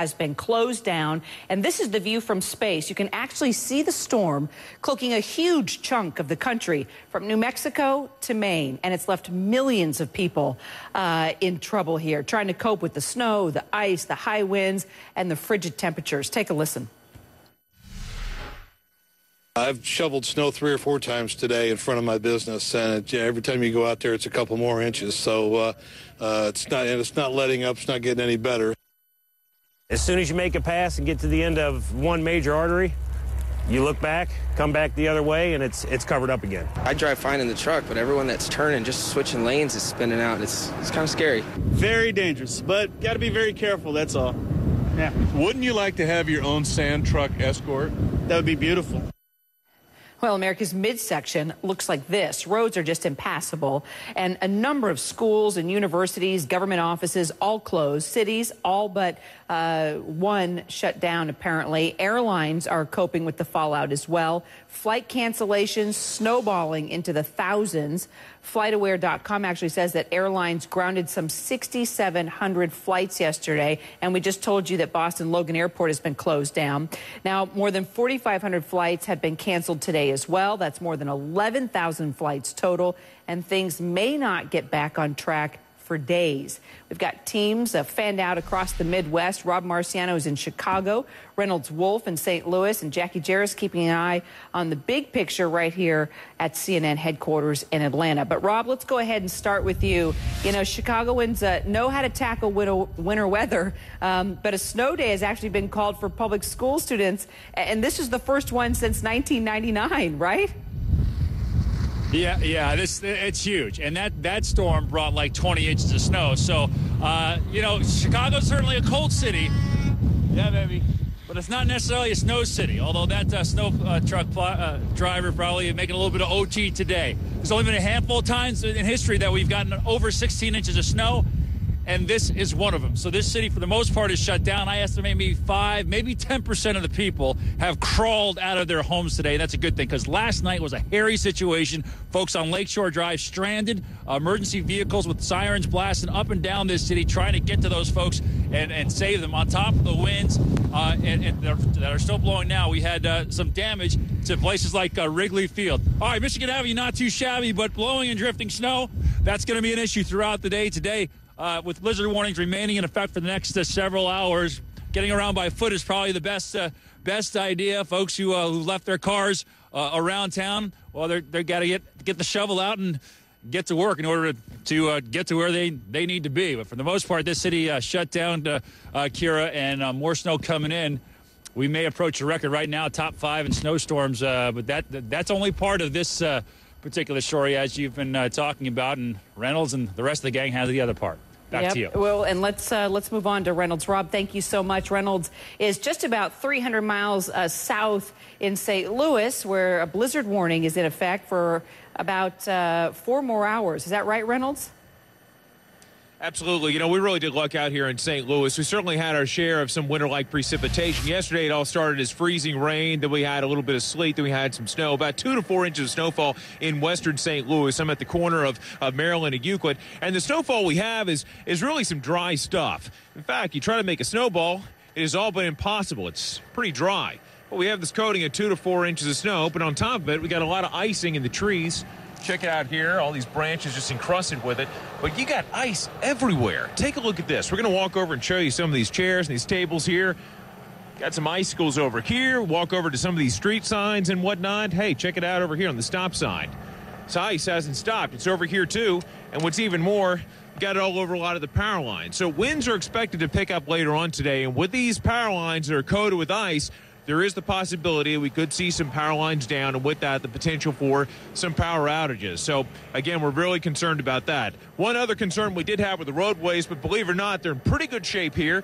has been closed down. And this is the view from space. You can actually see the storm cloaking a huge chunk of the country from New Mexico to Maine. And it's left millions of people in trouble here, trying to cope with the snow, the ice, the high winds, and the frigid temperatures. Take a listen. I've shoveled snow 3 or 4 times today in front of my business, and every time you go out there, it's a couple more inches. So it's not letting up. It's not getting any better. As soon as you make a pass and get to the end of one major artery, you look back, come back the other way, and it's covered up again. I drive fine in the truck, but everyone that's turning, just switching lanes, is spinning out. It's kind of scary. Very dangerous, but got to be very careful. That's all. Yeah. Wouldn't you like to have your own sand truck escort? That would be beautiful. Well, America's midsection looks like this. Roads are just impassable, and a number of schools and universities, government offices, all closed. Cities, all but one shut down, apparently. Airlines are coping with the fallout as well. Flight cancellations snowballing into the thousands. FlightAware.com actually says that airlines grounded some 6,700 flights yesterday, and we just told you that Boston Logan Airport has been closed down. Now, more than 4,500 flights have been canceled today as well. That's more than 11,000 flights total, and things may not get back on track for days. We've got teams fanned out across the Midwest. Rob Marciano is in Chicago, Reynolds Wolf in St. Louis, and Jackie Jarris keeping an eye on the big picture right here at CNN headquarters in Atlanta. But Rob, let's go ahead and start with you. You know, Chicagoans know how to tackle winter weather, but a snow day has actually been called for public school students, and this is the first one since 1999, right? Yeah, it's huge, and that storm brought like 20 inches of snow. So, you know, Chicago's certainly a cold city, yeah, baby, but it's not necessarily a snow city. Although that snow truck driver probably making a little bit of OT today. There's only been a handful of times in history that we've gotten over 16 inches of snow, and this is one of them. So this city, for the most part, is shut down. I estimate maybe 5, maybe 10% of the people have crawled out of their homes today. That's a good thing, because last night was a hairy situation. Folks on Lakeshore Drive stranded, emergency vehicles with sirens blasting up and down this city, trying to get to those folks and save them. On top of the winds that are still blowing now, we had some damage to places like Wrigley Field. All right, Michigan Avenue, not too shabby, but blowing and drifting snow, that's going to be an issue throughout the day today. With blizzard warnings remaining in effect for the next several hours, getting around by foot is probably the best idea. Folks who left their cars around town, well, they got to get the shovel out and get to work in order to get to where they need to be. But for the most part, this city shut down, Kira, and more snow coming in. We may approach a record right now, top 5 in snowstorms, but that's only part of this particular story, as you've been talking about, and Reynolds and the rest of the gang has the other part. Back to you. Well, and let's move on to Reynolds. Rob, thank you so much. Reynolds is just about 300 miles south in St. Louis, where a blizzard warning is in effect for about 4 more hours. Is that right, Reynolds? Absolutely. You know, we really did luck out here in St. Louis. We certainly had our share of some winter-like precipitation. Yesterday, it all started as freezing rain. Then we had a little bit of sleet. Then we had some snow, about 2 to 4 inches of snowfall in western St. Louis. I'm at the corner of Maryland and Euclid. And the snowfall we have is really some dry stuff. In fact, you try to make a snowball, it has all been impossible. It's pretty dry. But we have this coating of 2 to 4 inches of snow. But on top of it, we got a lot of icing in the trees. Check it out here, all these branches just encrusted with it. But you got ice everywhere. Take a look at this. We're going to walk over and show you some of these chairs and these tables here. Got some icicles over here. Walk over to some of these street signs and whatnot. Hey, check it out over here on the stop sign. This ice hasn't stopped. It's over here, too. And what's even more, got it all over a lot of the power lines. So winds are expected to pick up later on today. And with these power lines that are coated with ice, there is the possibility we could see some power lines down, and with that, the potential for some power outages. So, again, we're really concerned about that. One other concern we did have with the roadways, but believe it or not, they're in pretty good shape here.